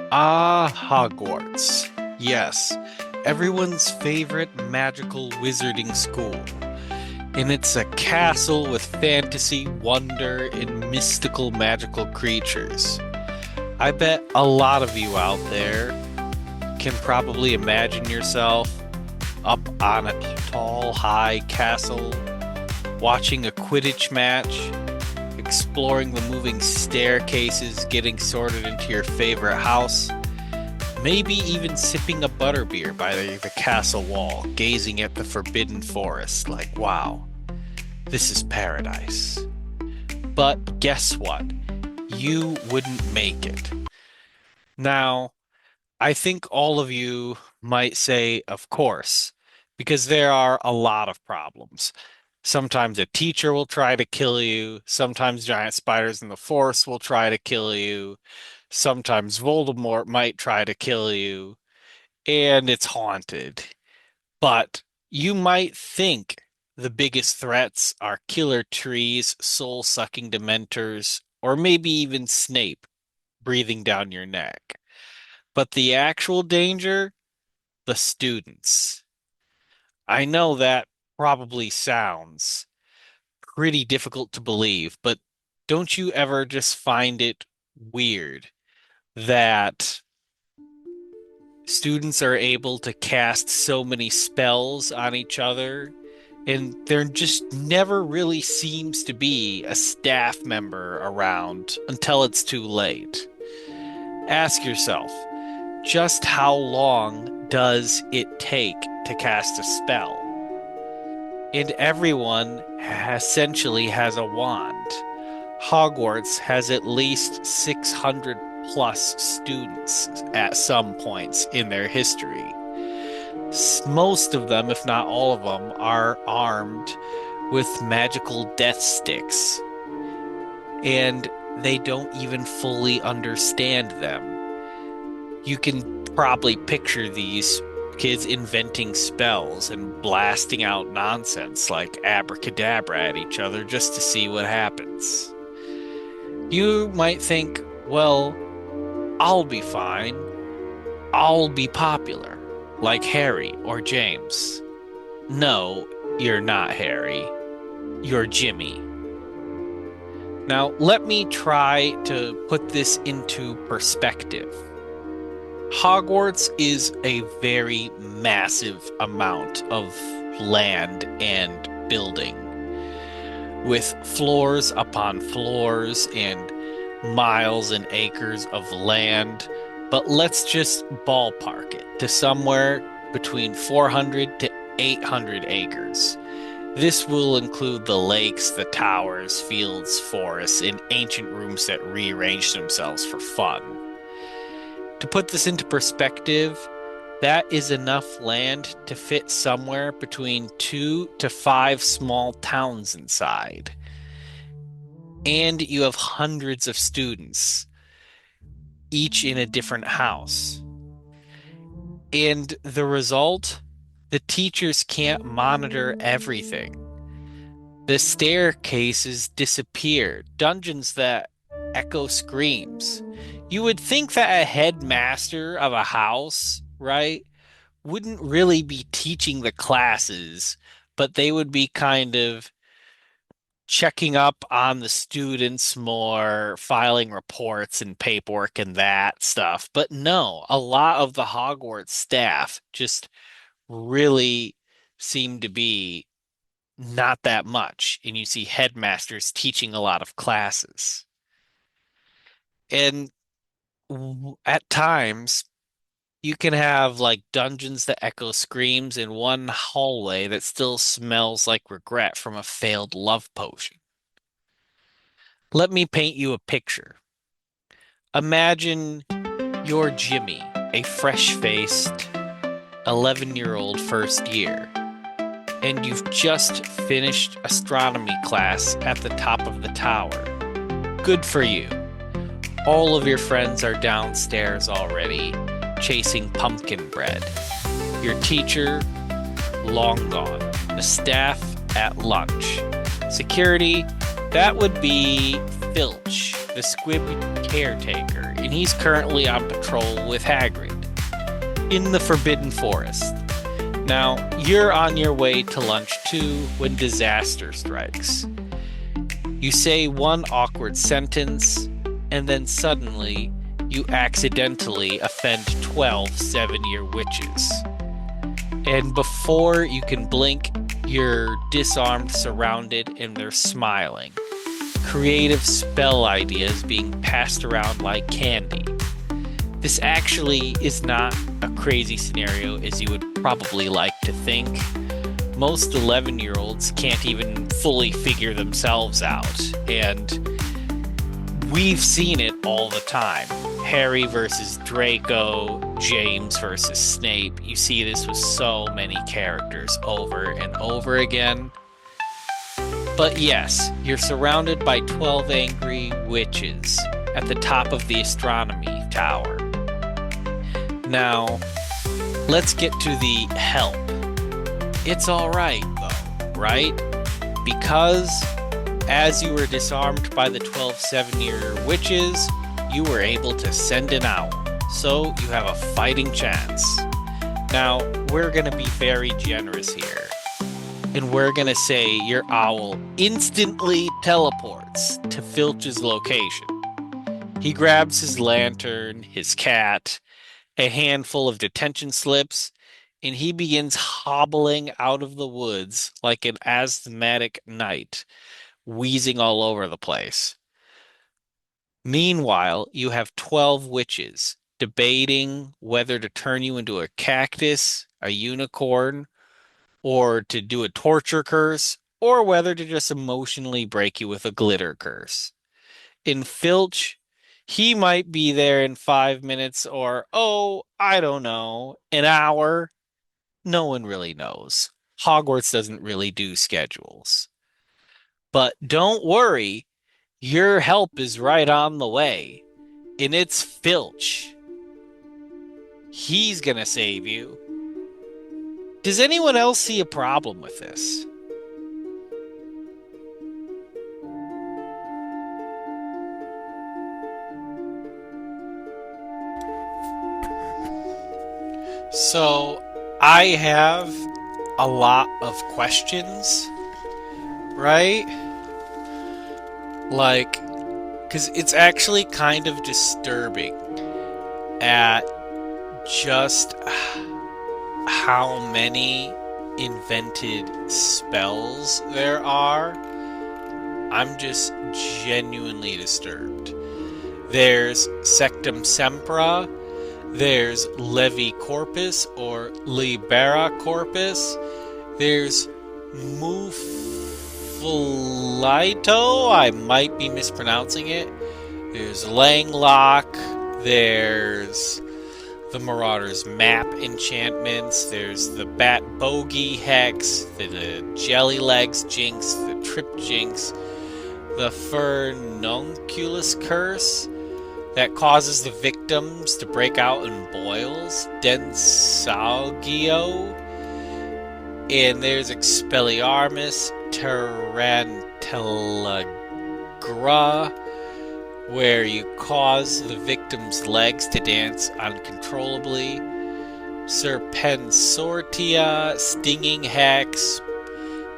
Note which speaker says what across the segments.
Speaker 1: Ah, Hogwarts. Yes, everyone's favorite magical wizarding school. And it's a castle with fantasy, wonder, and mystical magical creatures. I bet a lot of you out there can probably imagine yourself up on a tall, high castle, watching a Quidditch match, exploring the moving staircases, getting sorted into your favorite house, maybe even sipping a butterbeer by the castle wall, gazing at the forbidden forest like, wow, this is paradise. But guess what? You wouldn't make it. Now, I think all of you might say, of course, because there are a lot of problems. Sometimes a teacher will try to kill you. Sometimes giant spiders in the forest will try to kill you. Sometimes Voldemort might try to kill you. And it's haunted. But you might think the biggest threats are killer trees, soul-sucking dementors, or maybe even Snape breathing down your neck. But the actual danger, the students. I know that probably sounds pretty difficult to believe, but don't you ever just find it weird that students are able to cast so many spells on each other, and there just never really seems to be a staff member around until it's too late? Ask yourself, just how long does it take to cast a spell? And everyone essentially has a wand. Hogwarts has at least 600 plus students at some points in their history. Most of them, if not all of them, are armed with magical death sticks, and they don't even fully understand them. You can probably picture these kids inventing spells and blasting out nonsense like abracadabra at each other just to see what happens. You might think, well, I'll be fine. I'll be popular, like Harry or James. No, you're not Harry. You're Jimmy. Now, let me try to put this into perspective. Hogwarts is a very massive amount of land and building, with floors upon floors and miles and acres of land. But let's just ballpark it to somewhere between 400 to 800 acres. This will include the lakes, the towers, fields, forests, and ancient rooms that rearrange themselves for fun. To put this into perspective, that is enough land to fit somewhere between 2 to 5 small towns inside. And you have hundreds of students, each in a different house. And the result, the teachers can't monitor everything. The staircases disappear, dungeons that echo screams. You would think that a headmaster of a house, right, wouldn't really be teaching the classes, but they would be kind of checking up on the students more, filing reports and paperwork and that stuff. But no, a lot of the Hogwarts staff just really seem to be not that much. And you see headmasters teaching a lot of classes. And at times, you can have like dungeons that echo screams in one hallway that still smells like regret from a failed love potion. Let me paint you a picture. Imagine you're Jimmy, a fresh-faced 11-year-old first year, and you've just finished astronomy class at the top of the tower. Good for you. All of your friends are downstairs already, chasing pumpkin bread. Your teacher, long gone. The staff at lunch. Security, that would be Filch, the Squib caretaker, and he's currently on patrol with Hagrid in the Forbidden Forest. Now, you're on your way to lunch too when disaster strikes. You say one awkward sentence, and then suddenly you accidentally offend 12 seven-year witches. And before you can blink, you're disarmed, surrounded, and they're smiling. Creative spell ideas being passed around like candy. This actually is not a crazy scenario as you would probably like to think. Most 11-year-olds can't even fully figure themselves out, and we've seen it all the time. Harry versus Draco, James versus Snape. You see this with so many characters over and over again. But yes, you're surrounded by 12 angry witches at the top of the astronomy tower. Now, let's get to the help. It's alright though, right? Because as you were disarmed by the 12 seven-year witches, you were able to send an owl, so you have a fighting chance. Now, we're going to be very generous here, and we're going to say your owl instantly teleports to Filch's location. He grabs his lantern, his cat, a handful of detention slips, and he begins hobbling out of the woods like an asthmatic knight, wheezing all over the place. Meanwhile, you have 12 witches debating whether to turn you into a cactus, a unicorn, or to do a torture curse, or whether to just emotionally break you with a glitter curse. In Filch, he might be there in 5 minutes or, oh, I don't know, an hour. No one really knows. Hogwarts doesn't really do schedules. But don't worry, your help is right on the way. And it's Filch. He's gonna save you. Does anyone else see a problem with this? So, I have a lot of questions, right? Like, because it's actually kind of disturbing at just how many invented spells there are. I'm just genuinely disturbed. There's Sectum Sempra, there's Levi Corpus or Libera Corpus, there's Mufalito, I might be mispronouncing it, there's Langlock, there's the Marauder's Map enchantments, there's the Bat Bogey Hex, the Jelly Legs Jinx, the Trip Jinx, the Furnunculus Curse that causes the victims to break out in boils, Densalgio, and there's Expelliarmus, Tarantelagra, where you cause the victim's legs to dance uncontrollably, Serpensortia, Stinging Hex,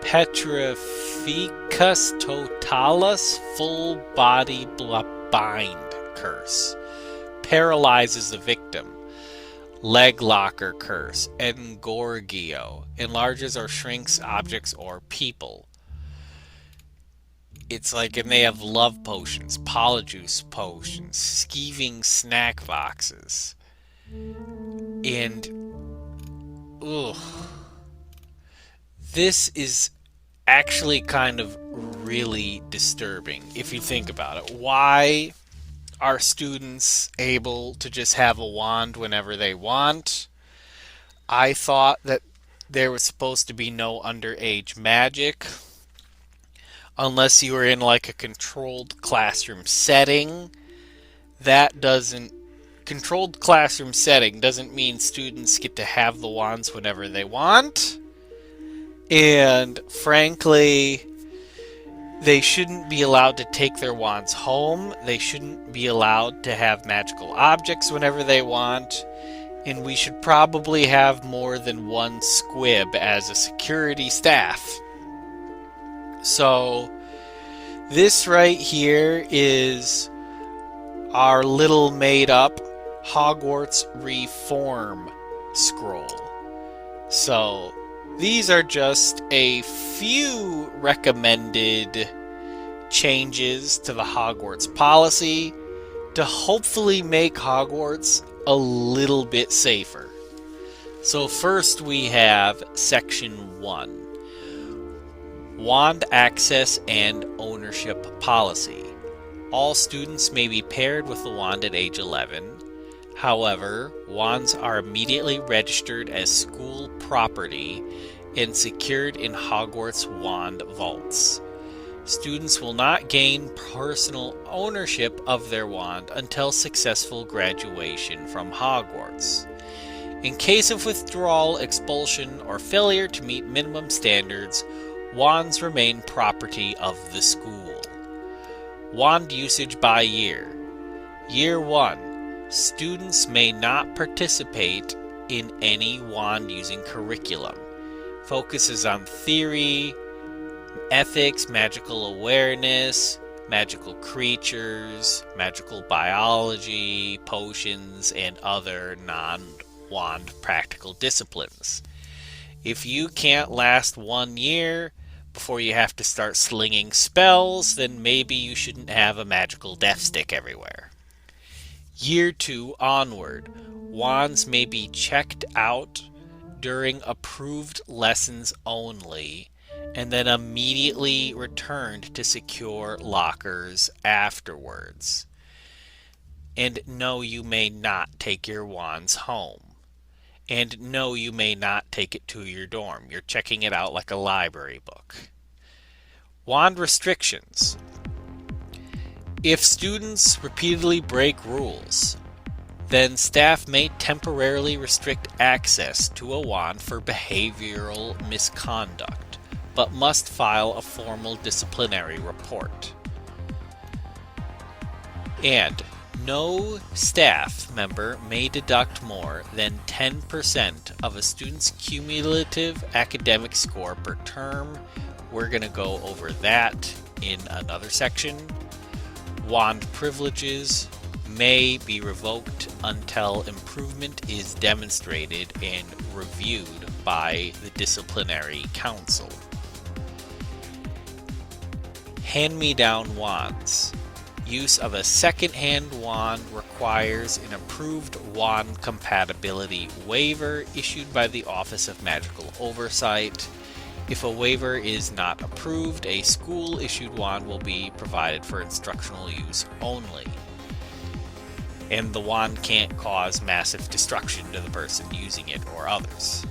Speaker 1: Petrificus Totalis, Full Body Bind Curse, paralyzes the victim, Leg Locker Curse, Engorgio, enlarges or shrinks objects or people. It's like, and they have love potions, polyjuice potions, skeeving snack boxes. And, ugh. This is actually kind of really disturbing if you think about it. Why are students able to just have a wand whenever they want? I thought that there was supposed to be no underage magic unless you were in like a controlled classroom setting. Controlled classroom setting doesn't mean students get to have the wands whenever they want. And frankly, They shouldn't be allowed to take their wands home. They shouldn't be allowed to have magical objects whenever they want. And we should probably have more than one squib as a security staff. So, this right here is our little made up Hogwarts reform scroll. So, these are just a few recommended changes to the Hogwarts policy to hopefully make Hogwarts a little bit safer. So first we have Section 1, Wand Access and Ownership Policy. All students may be paired with the wand at age 11. However, wands are immediately registered as school property and secured in Hogwarts wand vaults. Students will not gain personal ownership of their wand until successful graduation from Hogwarts. In case of withdrawal, expulsion, or failure to meet minimum standards, wands remain property of the school. Wand usage by year. Year 1. Students may not participate in any wand-using curriculum. Focuses on theory, ethics, magical awareness, magical creatures, magical biology, potions, and other non-wand practical disciplines. If you can't last 1 year before you have to start slinging spells, then maybe you shouldn't have a magical death stick everywhere. Year 2 onward, wands may be checked out during approved lessons only, and then immediately returned to secure lockers afterwards. And no, you may not take your wands home. And no, you may not take it to your dorm. You're checking it out like a library book. Wand restrictions. If students repeatedly break rules, then staff may temporarily restrict access to a wand for behavioral misconduct, but must file a formal disciplinary report. And no staff member may deduct more than 10% of a student's cumulative academic score per term. We're going to go over that in another section. Wand privileges may be revoked until improvement is demonstrated and reviewed by the disciplinary council. Hand-me-down wands. Use of a second-hand wand requires an approved wand compatibility waiver issued by the Office of Magical Oversight. If a waiver is not approved, a school-issued wand will be provided for instructional use only. And the wand can't cause massive destruction to the person using it or others.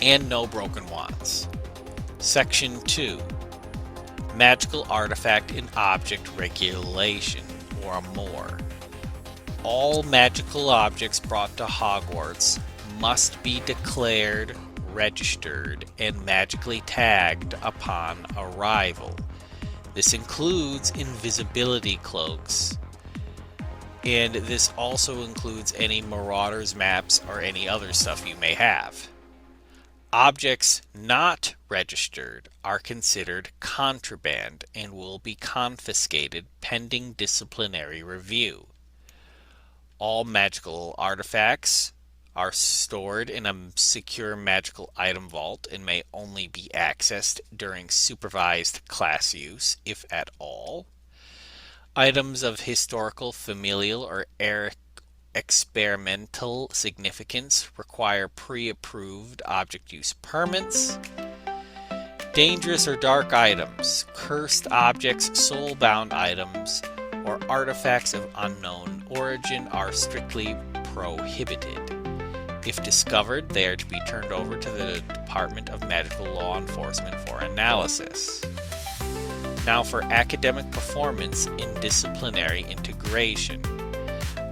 Speaker 1: And no broken wands. Section 2. Magical Artifact and Object Regulation, or more. All magical objects brought to Hogwarts must be declared, registered, and magically tagged upon arrival. This includes invisibility cloaks, and this also includes any Marauders maps or any other stuff you may have. Objects not registered are considered contraband and will be confiscated pending disciplinary review. All magical artifacts are stored in a secure magical item vault and may only be accessed during supervised class use, if at all. Items of historical, familial, or experimental significance require pre-approved object use permits. Dangerous or dark items, cursed objects, soul-bound items, or artifacts of unknown origin are strictly prohibited. If discovered, they are to be turned over to the Department of Magical Law Enforcement for analysis. Now for academic performance in disciplinary integration.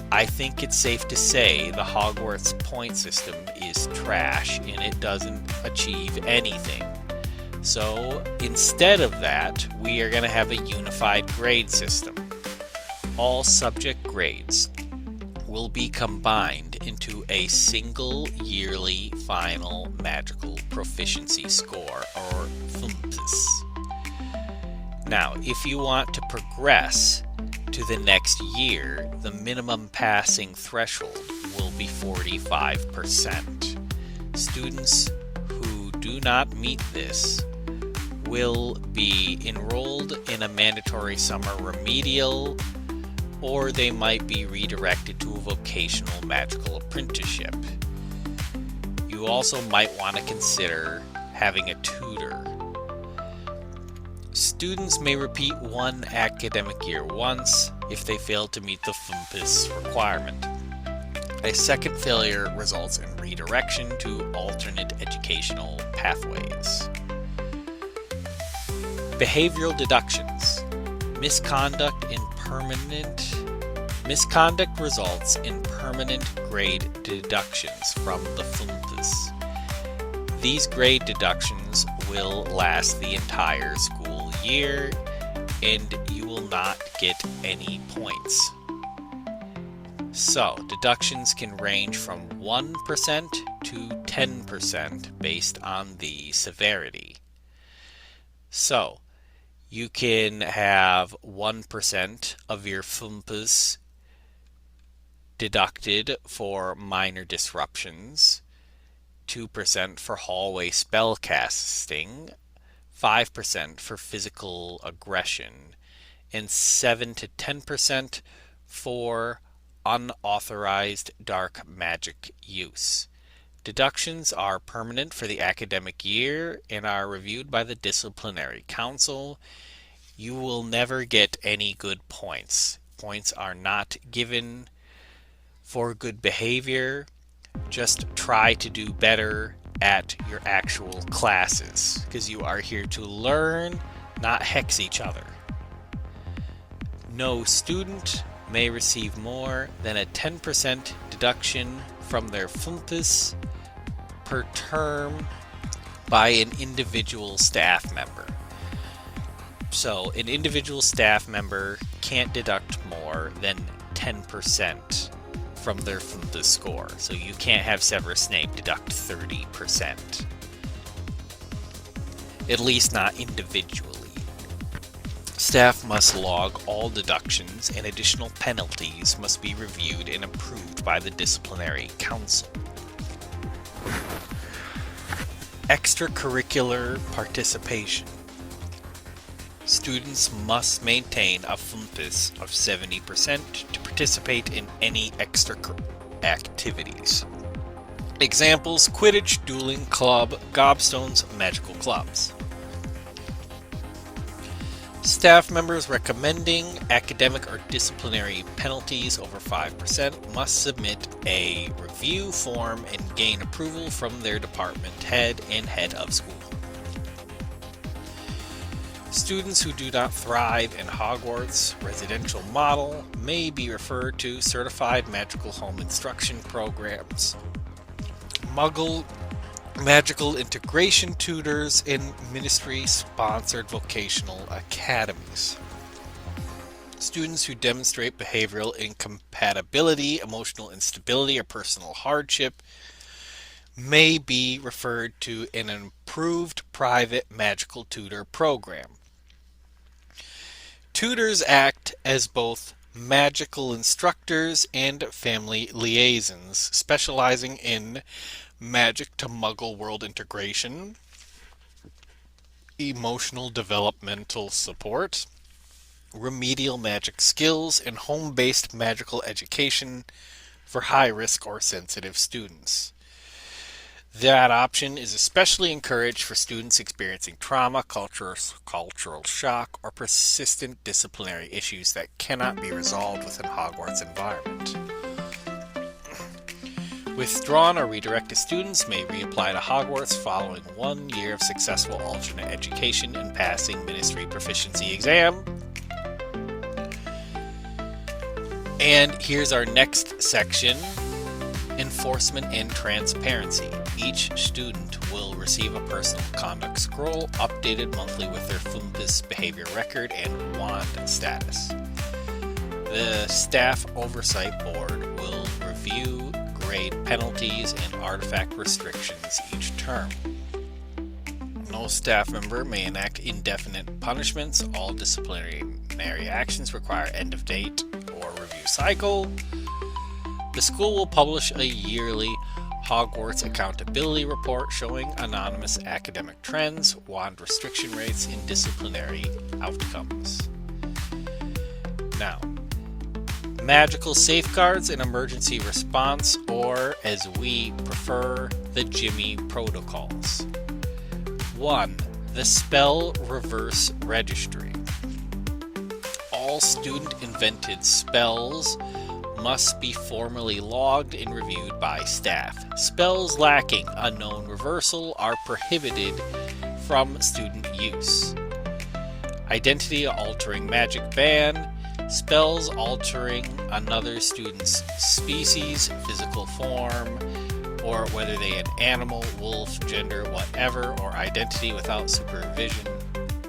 Speaker 1: I think it's safe to say the Hogwarts point system is trash and it doesn't achieve anything. So instead of that, we are going to have a unified grade system. All subject grades will be combined into a single yearly final magical proficiency score, or FMPS. Now, if you want to progress to the next year, the minimum passing threshold will be 45%. Students who do not meet this will be enrolled in a mandatory summer remedial, or they might be redirected to a vocational magical apprenticeship. You also might want to consider having a tutor. Students may repeat one academic year once if they fail to meet the FMPS requirement. A second failure results in redirection to alternate educational pathways. Behavioral deductions. Misconduct results in permanent grade deductions from the FMPS. These grade deductions will last the entire school year, and you will not get any points. So, deductions can range from 1% to 10% based on the severity. So, you can have 1% of your FMPS deducted for minor disruptions, 2% for hallway spell casting, 5% for physical aggression, and 7 to 10% for unauthorized dark magic use. Deductions are permanent for the academic year and are reviewed by the disciplinary council. You will never get any good points. Points are not given for good behavior. Just try to do better at your actual classes, because you are here to learn, not hex each other. No student may receive more than a 10% deduction from their FMPS per term by an individual staff member. So an individual staff member can't deduct more than 10% from their FMPS score. So you can't have Severus Snape deduct 30%. At least not individually. Staff must log all deductions, and additional penalties must be reviewed and approved by the disciplinary council. Extracurricular participation. Students must maintain a FMPS of 70% to participate in any extracurricular activities. Examples: Quidditch, dueling club, gobstones, magical clubs. Staff members recommending academic or disciplinary penalties over 5% must submit a review form and gain approval from their department head and head of school. Students who do not thrive in Hogwarts residential model may be referred to certified magical home instruction programs, Muggle magical integration tutors, and ministry-sponsored vocational academies. Students who demonstrate behavioral incompatibility, emotional instability, or personal hardship may be referred to an improved private magical tutor program. Tutors act as both magical instructors and family liaisons, specializing in magic to Muggle world integration, emotional developmental support, remedial magic skills, and home-based magical education for high-risk or sensitive students. That option is especially encouraged for students experiencing trauma, cultural shock, or persistent disciplinary issues that cannot be resolved within Hogwarts environment. Withdrawn or redirected students may reapply to Hogwarts following 1 year of successful alternate education and passing ministry proficiency exam. And here's our next section: enforcement and transparency. Each student will receive a personal conduct scroll updated monthly with their Foompas behavior record and wand status. The Staff Oversight Board will review, grade penalties, and artifact restrictions each term. No staff member may enact indefinite punishments. All disciplinary actions require end of date or review cycle. The school will publish a yearly Hogwarts accountability report showing anonymous academic trends, wand restriction rates, and disciplinary outcomes. Now, magical safeguards and emergency response, or as we prefer, the Jimmy protocols. 1. The Spell Reverse Registry. All student-invented spells must be formally logged and reviewed by staff. Spells lacking a known reversal are prohibited from student use. Identity-altering magic ban. Spells altering another student's species, physical form, or whether they an animal, wolf, gender, whatever, or identity without supervision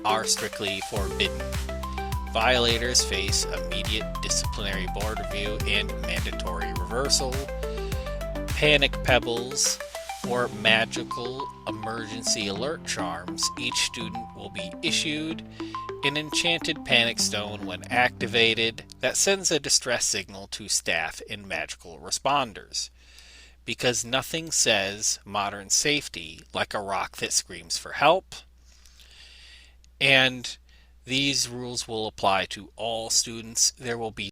Speaker 1: are strictly forbidden. Violators face immediate disciplinary board review and mandatory reversal. Panic pebbles or magical emergency alert charms. Each student will be issued an enchanted panic stone when activated that sends a distress signal to staff and magical responders. Because nothing says modern safety like a rock that screams for help. And these rules will apply to all students. There will be